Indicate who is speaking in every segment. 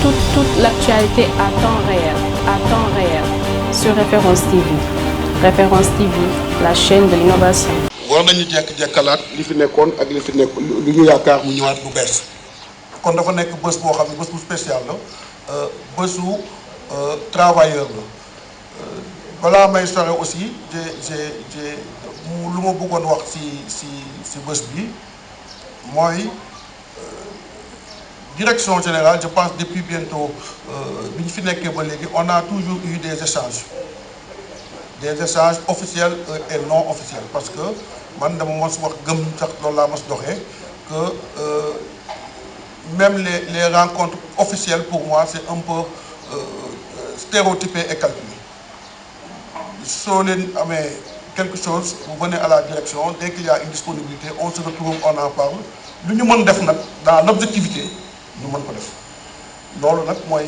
Speaker 1: toute l'actualité à temps réel, sur Référence TV. Référence TV, la chaîne de l'innovation.
Speaker 2: war nañu jekk-jekkalaat li fi nekkoon ak li fi nekk lu ñu yaakaar mu ñëwaat lu bees kon dafa nekk bés boo xam ne bés bu spécial la bésu travailleur la balaa may sore aussi j'ai lu ma bëggoon wax si bés bi mooy direction générale je pense depuis bientôt bi ñu fi nekkee ba léegi on a toujours eu des échanges officiels et non officiels parce que man dama mos wax gëm sax loolu laa mos doxee que même les rencontres officielles pour moi c'est un peu stéréotypé et calculé soo leen amee quelque chose vous venez à la direction dès qu'il y a une disponibilité on se retrouve on en parle lu ñu mën def nag dans l'objectivité ñu mën ko def loolu nag mooy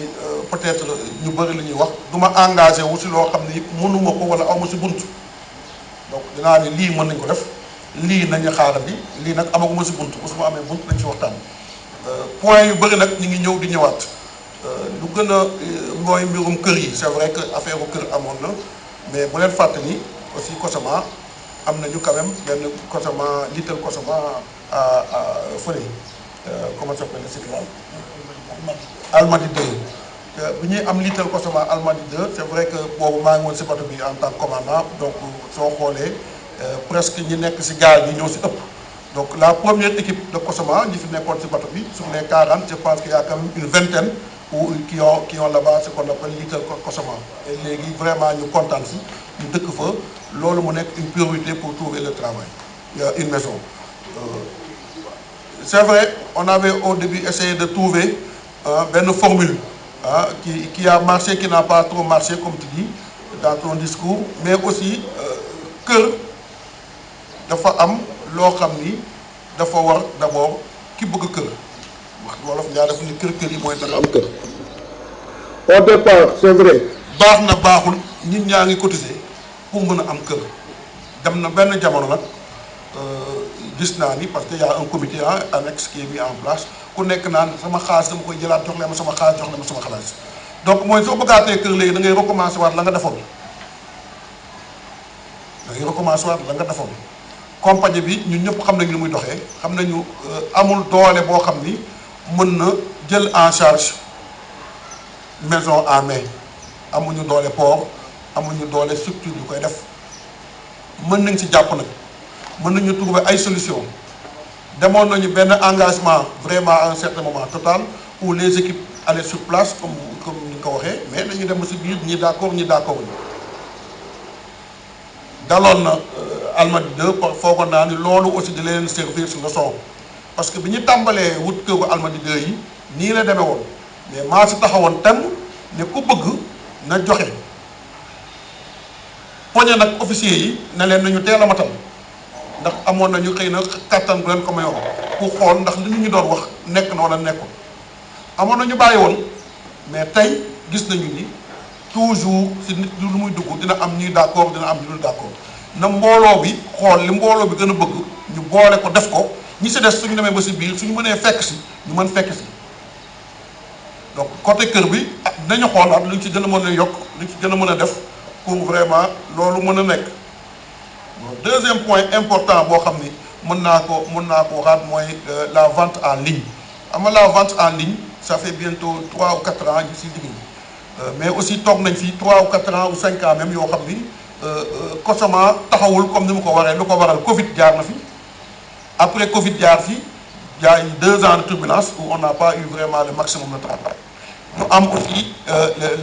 Speaker 2: peut-être ñu bëri li ñuy wax du ma engagé wu si loo xam ni mënuma ko wala aw ma si bunt donc dinaa ne lii mën nañ ko def lii nañu xaarandi lii nag amaguma si bunt bu su ma amee bunt nañ si waxtaan point yu bëri nag ñu ngi ñëw di ñëwaat lu gën a mooy mbirum kër yi c'est vrai que affaire u kër amoon na mais bu leen fàtte ni aussi Cosama am nañu quand même benn Cosama Little Cosama fële comment ça s'appelle le site là Almadies 2 bu ñuy am Little Cosama Almadies 2 c'est vrai que boobu maa ngi woon si bateau bi en tant que commandant donc soo xoolee presque ñi nekk si gaal bi ñoo si ëpp donc la première équipe de Cosama ñi fi nekkoon si bateau bi sur les 40 je pense qu'il y a quand même une vingtaine ou qui ont là-bas ce qu'on appelle Little Cosama et léegi vraiment ñu kontaan si ñu dëkk fa loolu mu nekk une priorité pour trouver le travail une maison c'est vrai on avait au début essayé de trouver benn formule qui a marché qui n'a pas trop marché comme tu dis dans ton discours mais aussi kër dafa am loo xam ni dafa war d'abord ki bëgg kër wax wolof ñaa def ni kër yi mooy tax am kër au départ c'est vrai baax na baaxul nit ñaa ngi cotiser pour mën a am kër dem na benn jamono nag gis naa ni parce que y a un comité annexe qui est mis en place ku nekk naan sama xaalis dama koy jëlaat jox leen ma sama xaalis jox leen ma sama xaalis donc mooy soo bëggaatee kër léegi da ngay recommencer waat la nga defoon compagnie bi ñun ñëpp xam nañ li muy doxee xam nañu amul doole boo xam ni mën na jël en charge maison en main amuñu doole port amuñu doole structure yu koy def mën nañ ci jàpp nag mën nañu trouver ay solution demoon nañu benn engagement vraiment à un certain moment total où les équipes allaient sur place comme ni nga ko waxee mais dañu dem ci biir ñi d'accord ñu daloon na Almadies 2 foogoon naa ni loolu aussi di leen servir sur leçon parce que bi ñu tàmbalee wut këru Almadies 2 yi nii la demee woon mais maa si taxawoon tem ne ku bëgg na joxe poñe nag officier yi ne leen nañu teel a matal ndax amoon nañu xëy na kattan bu leen ko mayoon pour xool ndax li ñu doon wax nekk na wala nekkul amoon nañu bàyyi woon mais tey gis nañu ni toujours si nit lu muy dugg dina am ñuy d'accord dina am ñu dul d'accord na mbooloo bi xool li mbooloo bi gën a bëgg ñu boole ko def ko ñi si des suñu demee ba si biir suñu mënee fekk si ñu mën fekk si donc côté kër bi dinañu xoolaat luñ ci gën a mën a yokk luñ ci gën a mën a def pour vraiment loolu mën a nekk deuxième point important boo xam ni mën naa ko waxaat mooy la vente en ligne ama la vente en ligne ça fait bientôt 3 ou 4 ans ñu si liggéey mais aussi toog nañ fi 3 ou 4 ans ou 5 ans même yoo xam ni Cosama taxawul comme ni mu ko waree lu ko waral Covid jaar na fi après Covid jaar fi il y a eu 2 ans de turbulence où on n'a pas eu vraiment le maximum de travail mu am aussi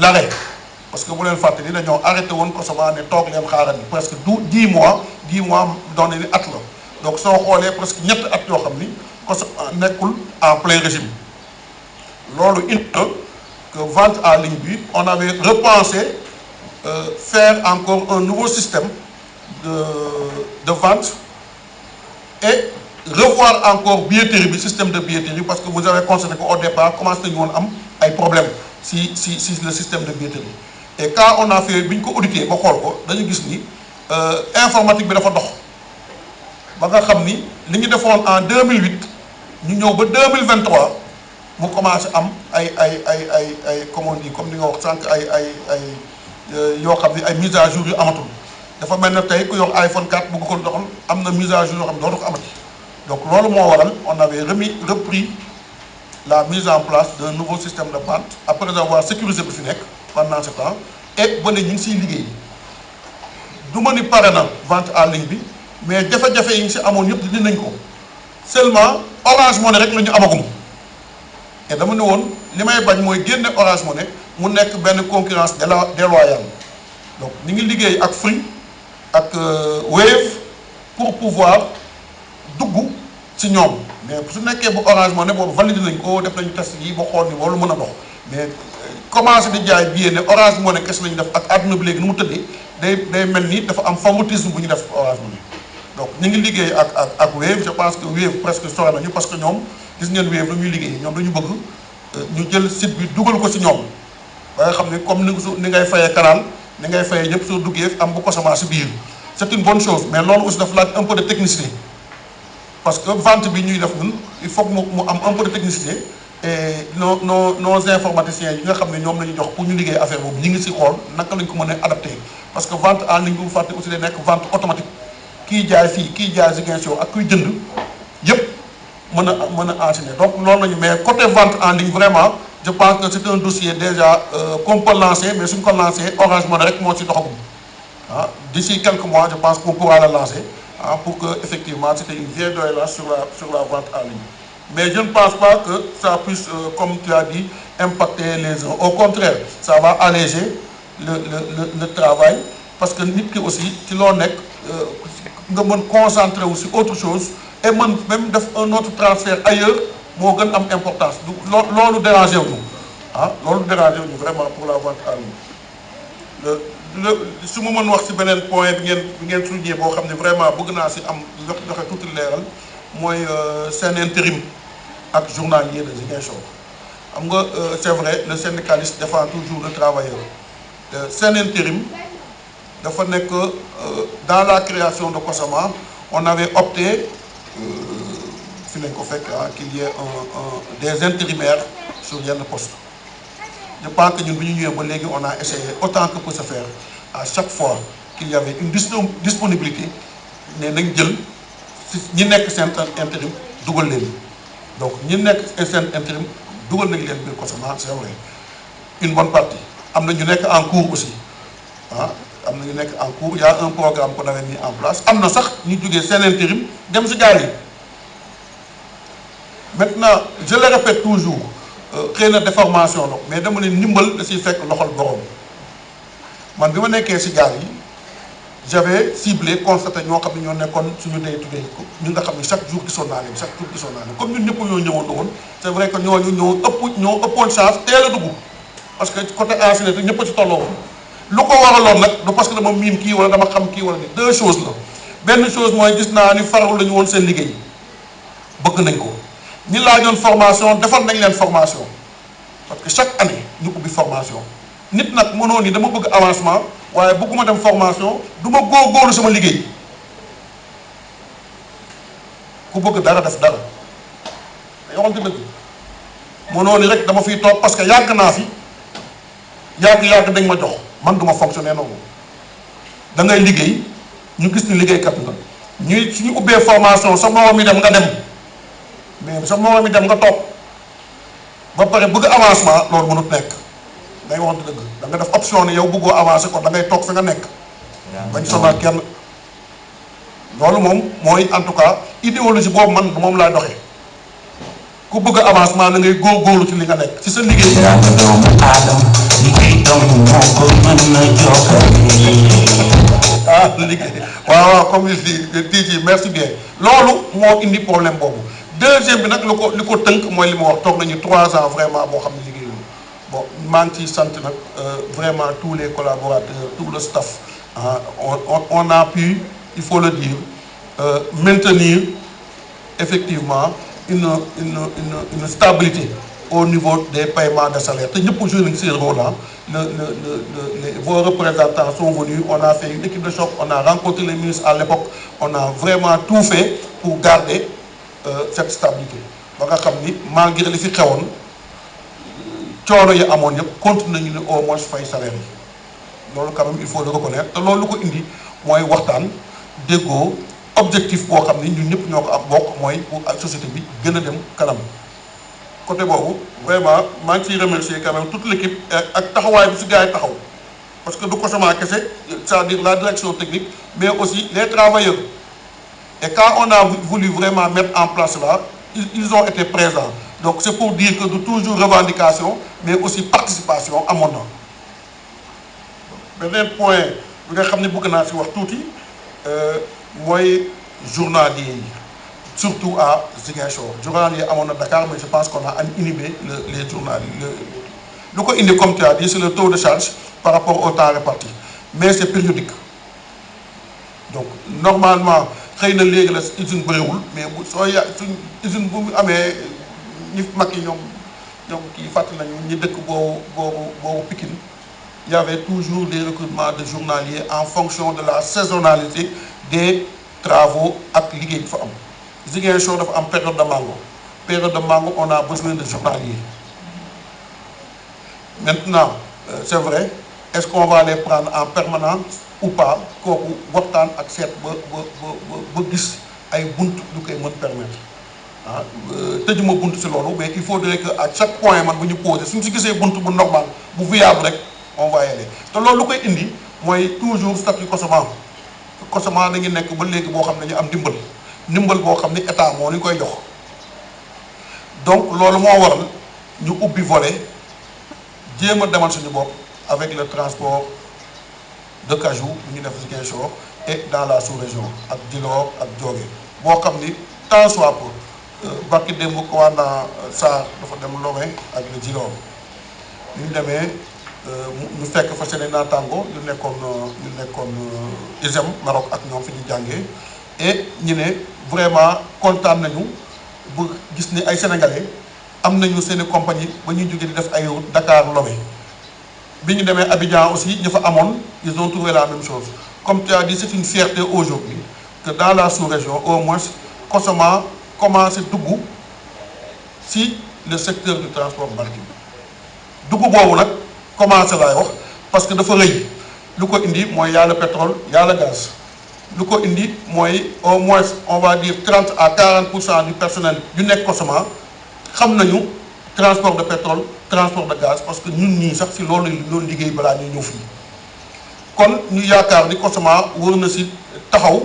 Speaker 2: l'arrêt parce que bu leen fàtte ni dañoo arrêté woon Cosama ne toog leen xaaral ni presque 10 mois doon na ni at la donc soo xoolee presque ñetti at yoo xam ni Cosama nekkul en plein régime loolu indi na que vente en ligne bi on avait repensé faire encore un nouveau système de vente et revoir encore billetterie bi système de billetterie parce que vous avez constaté qu'au départ commencé nañu woon am ay problèmes si le système de billetterie et quand on a fait bi ñu ko audité ba xool ko dañu gis ni informatique bi dafa dox ba nga xam ni li ñu defoon en 2008 ñu ñëw ba 2023 mu commencé am ay comme on dit comme ni nga wax sànq ay yoo xam ne ay mise à jour yu amatul dafa mel ne tey ku yor iPhone 4 bëgg ko doxal am na mise à jour yoo xam ne dootu ko amati donc loolu moo waral on avait repris la mise en place d'un nouveau système de vente après avoir sécurisé bi fi nekk pendant ce temps et ba ne ñu ngi siy liggéey du ma ni pare na vente en ligne bi mais jafe-jafe yi ñu si amoon yëpp dindi nañ ko seulement Orange Money rek la ñu amagum et dama ne woon li may bañ mooy génne Orange Money mu nekk benn concurrence déloyale donc ñu ngi liggéey ak Free ak Wave pour pouvoir dugg ci ñoom mais su nekkee bu Orange Money boobu validé nañ ko def nañu test yi ba xool ni loolu mën a dox mais commencé di jaay billet ne Orange Money kese la ñu def ak àdduna bi léegi nu mu tëddee day mel ni dafa am favoritisme bu ñu def Orange Money donc ñu ngi liggéey ak Wave je pense que Wave presque sore nañu parce que ñoom gis ngeen Wave lu ñuy liggéey ñoom dañu bëgg ñu jël site bi dugal ko ci ñoom ba nga xam ne comme ni ngay fayee canal ni ngay fayee ñëpp soo duggee am bu ko sama si biir c'est une bonne chose mais loolu aussi dafa laaj un peu de technicité parce que vente bi ñuy def ñun il faut que mu am un peu de technicité et nos informaticiens yi nga xam ne ñoom la ñu jox pour ñu liggéey affaire boobu ñu ngi si xool naka lañ ko mën a adapté parce que vente en ligne bu fàtte aussi day nekk vente automatique kii jaay fii kii jaay Ziguinchor ak kuy jënd yëpp mën a enchaîner donc loolu lañu mais côté vente en ligne vraiment je pense que c'est un dossier déjà qu'on peut lancer mais suñ ko lancer Orange Money rek moo ci doxagum ah d'ici quelques mois je pense qu'on pourra le lancer pour que effectivement c'était une vieille doléance sur la vente en ligne mais je ne pense pas que ça puisse comme tu as dit impacter les uns au contraire ça va alléger le travail parce que nit ki aussi ci loo nekk nga mën concentrer wu si autre chose et mën même def un autre transfert ailleurs moo gën am importance loolu dérangé wu ñu loolu dérangé wu ñu vraiment pour la vente en ligne su ma mën wax si beneen point bi ngeen souligné boo xam ne vraiment bëgg naa si am joxe tuuti leeral mooy seen intérim ak journalier de Ziguinchor xam nga c'est vrai le syndicaliste défend toujours le travailleur seen intérim dafa nekk dans la création de COSAMA on avait opté fi lañ ko fekk qu'il y ait des intérimaires sur yenn postes je pense que ñun bi ñu ñëwee ba léegi on a essayé autant que peut se faire à chaque fois qu'il y avait une disponibilité ne nañ jël si ñi nekk seen intérim dugal leen donc ñi nekk seen intérim dugal nañ leen biir COSAMA c'est vrai une bonne partie am na ñu nekk en cours aussi am na ñu nekk en cours il y a un programme qu'on avait mis en place am na sax ñu jógee seen intérim dem si gaal yi maintenant je le répète toujours xëy na déformation la mais dama ne ndimbal da siy fekk loxol borom man bi ma nekkee si gaal yi j'avais ciblé constaté ñoo xam ne ñoo nekkoon suñu day tuddee ñu nga xam ne chaque jour gisoon naa leen comme ñun ñëpp ñoo ñëwoon woon c'est vrai que ñoo ëppoon chance teel a dugg parce que côté ancienneté ñëpp a ci tolloo woon lu ko waraloon nag du parce que dama miin kii wala dama xam kii wala ni deux choses la benn chose mooy gis naa ni farlu la ñu woon seen liggéey bëgg nañ ko ñi laajoon formation defal nañ leen formation parce que chaque année ñu ubbi formation nit nag mënoo ni dama bëgg avancement waaye bëgguma dem formation du ma góorgóorlu sama liggéey ku bëgg dara def dara day waxante dëgg mënoo ni rek dama fiy toog parce que yàgg naa fi yàgg dañ ma jox man duma fonctionner noonu da ngay liggéey ñu gis ni liggéeykat nga ñuy suñu ubbee formation sa morom mi dem nga dem mais sa morom mi dem nga toog ba pare bëgg avancement loolu mënut nekk day waxante dëgg da nga def option ne yow bëggoo avancer kon da ngay toog fi nga nekk bañ sonal kenn loolu moom mooy en tout cas idéologie boobu man moom laa doxee ku bëgg avancement da ngay góorgóorlu ci li nga nekk ci sa liggéey liggéey waaw comme il dit merci bien loolu moo indi problème boobu deuxième bi nag li ko tënk mooy li ma wax toog nañu 3 ans vraiment boo xam ne liggéey bon maa ngi ciy sant nag vraiment tous les collaborateurs tout le staff on a pu il faut le dire maintenir effectivement une stabilité au niveau des paiements de salaire te ñëpp joué nañu seen rôle vos représentants sont venus on a fait une équipe de choc on a rencontré les ministres à l'époque on a vraiment tout fait pour garder cette stabilité ba nga xam ni malgré li fi xewoon coono yi amoon yëpp continué nañu ne au moins fay salaire yi loolu quand même il faut le reconnaître te loolu lu ko indi mooy waxtaan déggoo objectif boo xam ni ñun ñëpp ñoo ko am bokk mooy pour ak société bi gën a dem kanam côté boobu vraiment maa ngi ciy remercier quand même toute l'équipe ak taxawaay bi si gars yi taxaw parce que du Cosema kese c'est-à-dire la direction technique mais aussi les travailleurs et quand on a voulu vraiment mettre en place là ils ont été présents donc c'est pour dire que de toujours revendication mais aussi participation amoon na beneen point bi nga xam ne bëgg naa si wax tuuti mooy journalier yi surtout à Ziguinchor journalier amoon na Dakar mais je pense qu'on a inhibé les journaliers lu ko indi comme tu as dit c'est le taux de charge par rapport au temps réparti mais c'est périodique donc normalement xëy na léegi la usine bëriwul mais bu soo suñ usine bu amee ñi mag yi ñoom kii fàttali nañu ñi dëkk boobu Pikine il y avait toujours des recrutements de journaliers en fonction de la saisonnalité des travaux ak liggéey bi fa am Ziguinchor dafa am période de mango on a besoin de journaliers maintenant c'est vrai est-ce qu'on va les prendre en permanence ou pas kooku waxtaan ak seet ba gis ay bunt lu koy mën permettre tëjuma bunt si loolu mais il faudrait que à chaque point man bu ñu posé suñu si gisee bunt bu normal bu viable rek on va y aller te loolu lu koy indi mooy toujours statut Cosema dañu nekk ba léegi boo xam ne dañu am ndimbal boo xam ne état moo ñu koy jox donc loolu moo waral ñu ubbi volet jéem a demal suñu bopp avec le transport de cajou bu ñu def Ziguinchor et dans la sous-région ak Djilor ak Diogué boo xam ni tant soit peu barki démb commandant Sarr dafa dem Lomé ak le Djilor ñu demee ñu fekk fa seen naataango ñu nekkoon ISEM Maroc ak ñoom fi ñu jàngee et ñu ne vraiment kontaan nañu bu gis ni ay sénégalais am nañu seen i compagnie ba ñuy jógee di def ay route Dakar Lomé bi ñu demee Abidjan aussi ñu fa amoon ils ont trouvé la même chose comme tu as dit c'est une fierté aujourd'hui que dans la sous-région au moins Cosema commencé dugg si le secteur du transport maritime dugg boobu nag commencé laay wax parce que dafa rëy lu ko indi mooy y a le pétrole y a le gaz lu ko indi mooy au moins on va dire 30 à 40% du personnel yu nekk Cosema xam nañu transport de pétrole transport de gaz parce que ñun ñii sax si loolu liggéey balaa ñuy ñëw fii kon ñu yaakaar ni Cosema war na si taxaw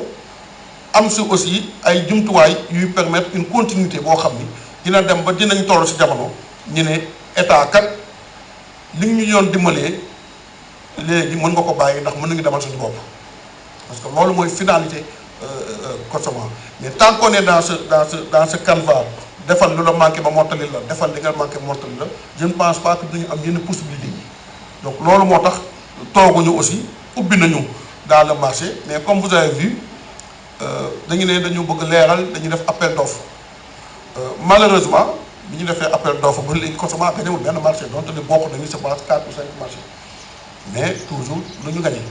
Speaker 2: am si aussi ay jumtuwaay yuy permettre une continuité boo xam ni dina dem ba dinañ toll si jamono ñu ne état kat li ñu yoon dimbalee léegi mën nga ko bàyyi ndax mën nañu demal suñu bopp parce que loolu mooy finalité Cosema mais tant qu'on est dans ce canevas defal lu la manqué ba mottali la defal li nga manqué ba mottali la je ne pense pas que duñu am yenn possibilité yi donc loolu moo tax tooguñu aussi ubbi nañu dans le marché mais comme vous avez vu dañu ne dañu bëgg leeral dañu def appel d'offre malheureusement bi ñu defee appel d'offre ba léegi Cosema gañewul benn marché donte ne bokk nañu je pense 4 ou 5 marchés mais toujours lu ñu gagné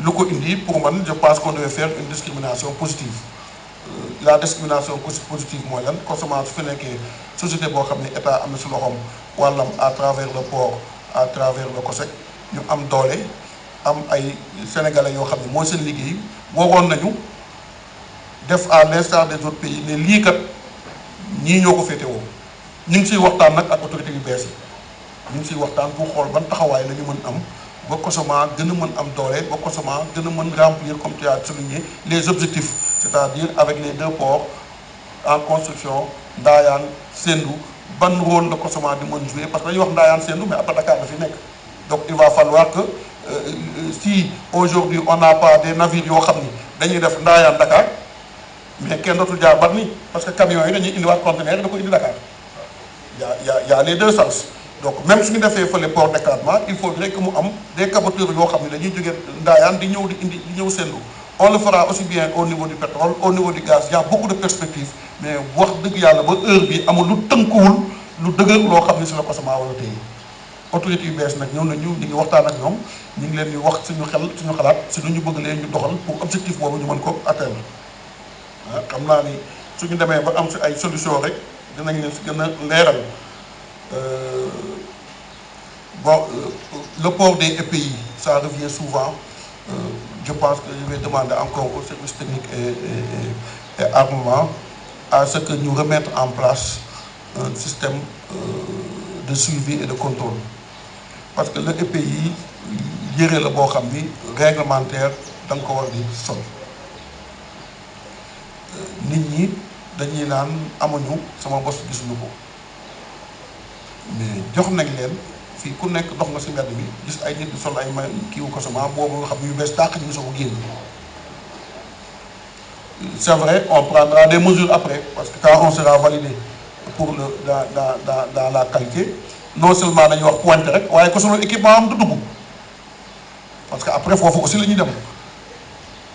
Speaker 2: lu ko indi pour man je pense qu'on devait faire une discrimination positive la discrimination positive mooy lan Cosema su fi nekkee société boo xam ne état am na si loxoom wàllam à travers le port à travers le COSEC ñu am doole am ay sénégalais yoo xam ne mooy seen liggéey waroon nañu def à l'instar des autres pays ne lii kat ñii ñoo ko féetewoo ñu ngi siy waxtaan nag ak autorités yu bees yi ñu ngi siy waxtaan pour xool ban taxawaay la ñu mën am ba Cosema gën a mën am doole ba Cosema gën a mën remplir comme tu as souligné les objectifs c'est-à-dire avec les 2 ports en construction Ndayane Sendou ban rôle la Cosema di mën jouer parce que dañuy wax Ndayane Sendou mais après Dakar la fi nekk donc il va falloir que si aujourd'hui on n'a pas des navires yoo xam ni dañuy def Ndayane Dakar mais kenn dootul jaar Bargny parce que camions yi dañuy indiwaat conteneur da ko indi Dakar y a les 2 sens donc même suñu defee fële port d'éclatement il faudrait que mu am des caboteurs yoo xam ne dañuy jógee Ndayane di ñëw Sendou on le fera aussi bien au niveau du pétrole au niveau du gaz il y a beaucoup de perspectives mais wax dëgg yàlla ba heure bi amul lu tënkuwul lu dëgër loo xam ne si la Cosema war a téye autorités yu bees nag ñëw nañu ñu ngi waxtaan ak ñoom ñu ngi leen di wax suñu xalaat si lu ñu bëgg leen ñu doxal pour objectif boobu ñu mën ko atteindre xam naa ni suñu demee ba am si ay solution rek dinañ leen si gën a leeral Bon, le port des EPI, ça revient souvent. Je pense que je vais demander encore aux services techniques et armement à ce que nous remettre en place un système de suivi et de contrôle. Parce que le EPI, yére la boo xam ni réglementaire da nga ko war di sol nit ñi dañuy naan amuñu sama bos gisuñu ko mais jox nañ leen fii ku nekk dox nga si mbedd bi gis ay nit di sol ay may kiiwu ko sama boobu nga xam ne yu bees tàq ñu soo ko génn. C'est vrai, on prendra des mesures après, parce que quand on sera validé pour dans la qualité, non seulement dañuy wax pointe rek waaye ko solo équipement am du dugg parce que après foofu aussi la ñuy dem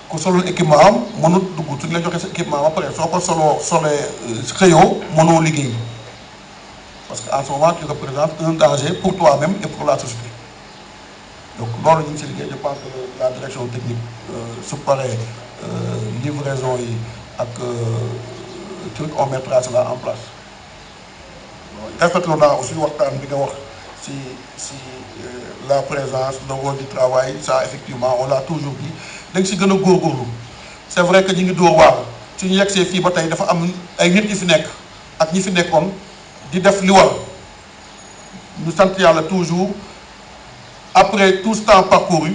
Speaker 2: ku solo équipement am mënut dugg suñ la joxee sa équipement ba pare soo ko solee xëyoo mënoo liggéey parce que en ce moment tu représentes un danger pour toi-même et pour la société. Donc loolu ñu ngi si liggéey, je pense que la direction technique su paree livraison yi ak truc on mettra cela en place. Rafetlu naa aussi waxtaan bi nga wax si la présence le rôle du travail, ça effectivement on l'a toujours dit dañ si gën a góorgóorlu. C'est vrai que ñu ngi dóor waar suñu yegsee fii ba tey dafa am ay nit ñi fi nekk ak ñi fi nekkoon di def li war ñu sant yàlla toujours après tout ce temps parcouru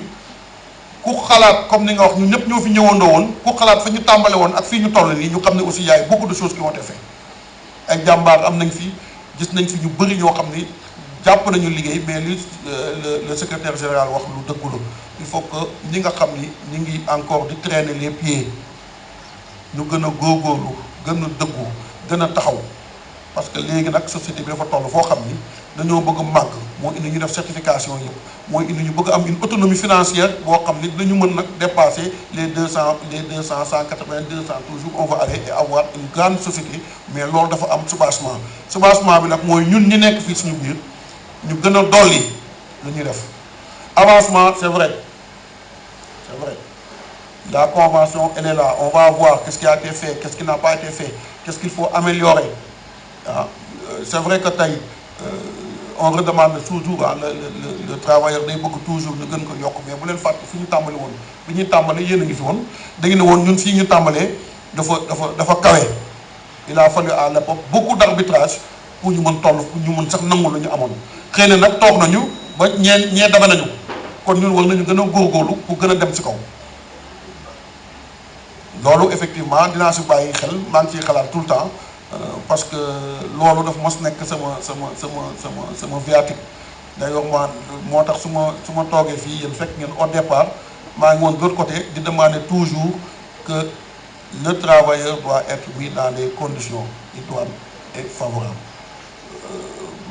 Speaker 2: ku xalaat comme ni nga wax ñun ñëpp ñoo fi ñëwandoo woon ku xalaat fa ñu tàmbale woon ak fii ñu toll nii ñu xam ne aussi y a beaucoup de choses qui ont été faites ay jàmbaar am nañ fi gis nañ fi ñu bëri ñoo xam ni jàpp nañu liggéey mais li le secrétaire général wax lu dëggu la il faut que ñi nga xam ni ñu ngi encore di traîner les pieds ñu gën a góorgóorlu gën a dëggu gën a taxaw parce que léegi nag société bi dafa toll foo xam ni dañoo bëgg a màgg moo indi ñu def certification yëpp mooy indi ñu bëgg am une autonomie financière boo xam ni dañu mën nag dépasser les 200 180 200 toujours on va aller et avoir une grande société mais loolu dafa am soubassement bi nag mooy ñun ñi nekk fii suñu biir ñu gën a dolli lu ñuy def avancement c'est vrai la convention elle est là on va voir qu'est-ce qui a été fait qu'est-ce qui n'a pas été fait qu'est-ce qu'il faut améliorer ah c'est vrai que tey on redemande toujours le travailleur day bëgg toujours ñu gën ko yokk mais bu leen fàtte fi ñu tàmbali woon bi ñuy tàmbali yéen a ngi fi woon da ngeen ne woon ñun fii ñu tàmbalee dafa kawe il a fallu à l'époque beaucoup d'arbitrage pour ñu mën toll pour ñu mën sax nangu la ñu amoon xëy na nag toog nañu ba ñee daba nañu kon ñun war nañu gën a góorgóorlu pour gën a dem ci kaw loolu effectivement dinaa si bàyyi xel maa ngi ciy xalaat tout le temps parce que loolu daf mos nekk sama viatique d'ailleurs moo tax su ma toogee fii yéen fekk ngeen au départ maa ngi woon de l'autre côté di demander toujours que le travailleur doit être mis dans des conditions idoines et favorables.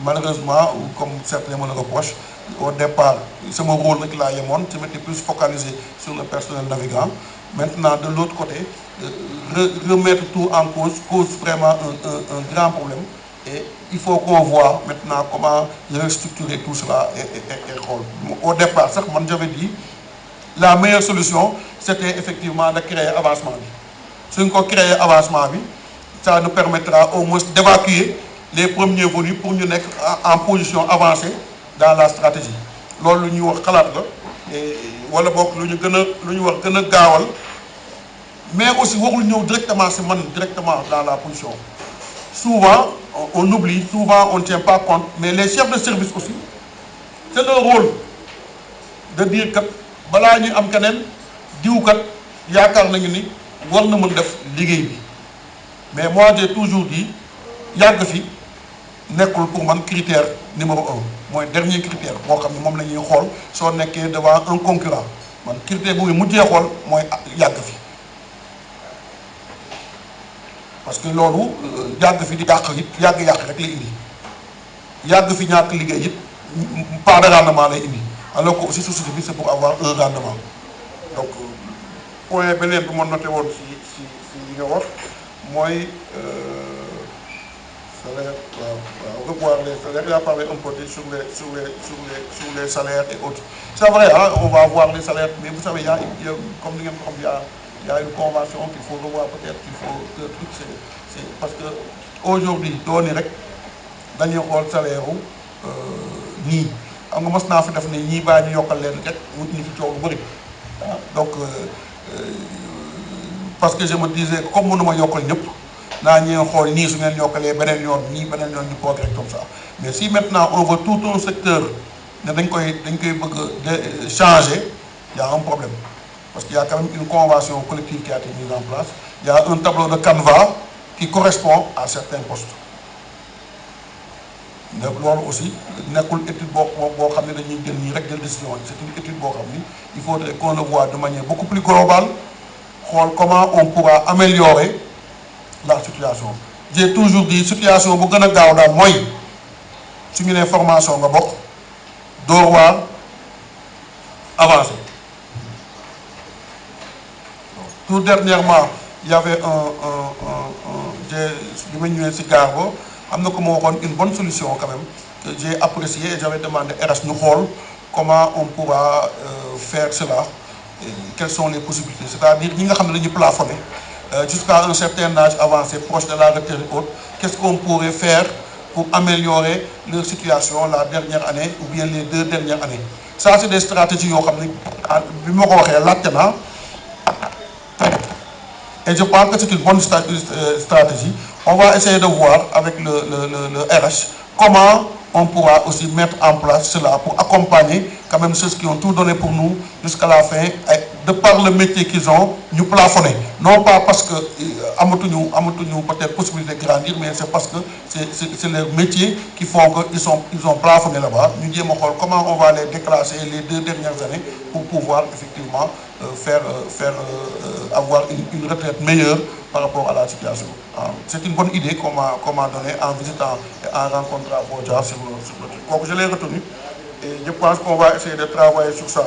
Speaker 2: Malheureusement, ou comme certains me le reprochent, au départ, c'est mon rôle que là, je m'étais plus focalisé sur le personnel navigant. Maintenant, de l'autre côté, remettre tout en cause vraiment un grand problème. Et il faut qu'on voit maintenant comment restructurer tout cela et au départ, ça, comme j'avais dit, la meilleure solution, c'était effectivement de créer avancement. Si on crée avancement, ça nous permettra au moins d'évacuer les premiers venus pour nous être en position avancée dans la stratégie. Loolu lu ñuy wax xalaat la et wala bokk lu ñu war gën a gaawal mais aussi waxul ñëw directement si man directement dans la position. Souvent on oublie, souvent on ne tient pas compte, mais les chefs de service aussi c'est leur rôle de dire que balaa ñuy am keneen diwkat yaakaar nañu ni war na mën def liggéey bi mais moi j'ai toujours dit yàgg fi nekkul pour man critère numéro 1 mooy dernier critère boo xam ne moom la ñuy xool soo nekkee devant un concurrent man critère bu mujjee xool mooy yàgg fi parce que loolu yàgg fi di yàq it yàgg rek lay indi yàgg fi ñàkk liggéey it pas de rendement lay indi alors que aussi société bi c'est pour avoir un rendement donc point beneen bu ma noté woon si li nga wax mooy salaire revoir les salaires. Il a parlé un peu sur les salaires et autres. C'est vrai, hein, on va voir les salaires, mais vous savez, comme il y a une convention qu'il faut revoir peut-être, qu'il faut que c'est parce que aujourd'hui, dañuy xool salaire ñii xam nga mos naa fi def ne ñii baa ñu yokkal leen rek mu indi fi coow lu bëri donc parce que je me disais comme mënuma yokkal ñëpp naa ñëw xool nii su ngeen yokkalee beneen yoon ñii beneen yoon ñu progrès comme ça mais si maintenant on veut tout un secteur ne dañ koy bëgg a changer y a un problème parce qu'il y a quand même une convention collective qui a été mise en place il y a un tableau de canevas qui correspond à certains postes donc loolu aussi nekkul étude boo xam ne dañuy jël nii rek jël décision c'est une étude boo xam ni il faudrait qu'on le voit de manière beaucoup plus globale xool comment on pourra améliorer la situation j'ai toujours dit situation bu gën a gaaw daal mooy su ñu nee formation nga bokk door waar avancer tout dernièrement il y avait bi ma ñëwee si gaar ba am na ko ma waxoon une bonne solution quand même que j'ai apprécié et j'avais demandé RH ñu xool comment on pourra faire cela et quelles sont les possibilités c'est-à-dire ñi nga xam ne dañuy plafonner jusqu'à un certain âge avancé proche de la retraite et autres qu'est-ce qu'on pourrait faire pour améliorer leur situation la dernière année ou bien les 2 dernières années ça c'est des stratégies yoo xam ne bi ma ko waxee laajte naa et je pense que c'est une bonne stratégie on va essayer de voir avec le RH comment on pourra aussi mettre en place cela pour accompagner quand même ceux qui ont tout donné pour nous jusqu'à la fin et de par le métier qu'ils ont ñu plafonner non pas parce que amatuñu peut-être possibilité de grandir mais c'est parce que c'est leur métier qui font que ils ont plafonné là-bas ñu jéem a xool comment on va les déclasser les 2 dernières années pour pouvoir effectivement avoir une retraite meilleure par rapport à la situation. C'est une bonne idée qu'on m'a donnée en visitant et en rencontrant Bodja sur le truc. Donc je l'ai retenu et je pense qu'on va essayer de travailler sur ça.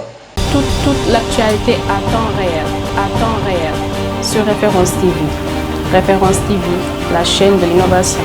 Speaker 1: Toute l'actualité à temps réel sur Référence TV. Référence TV, la chaîne de l'innovation.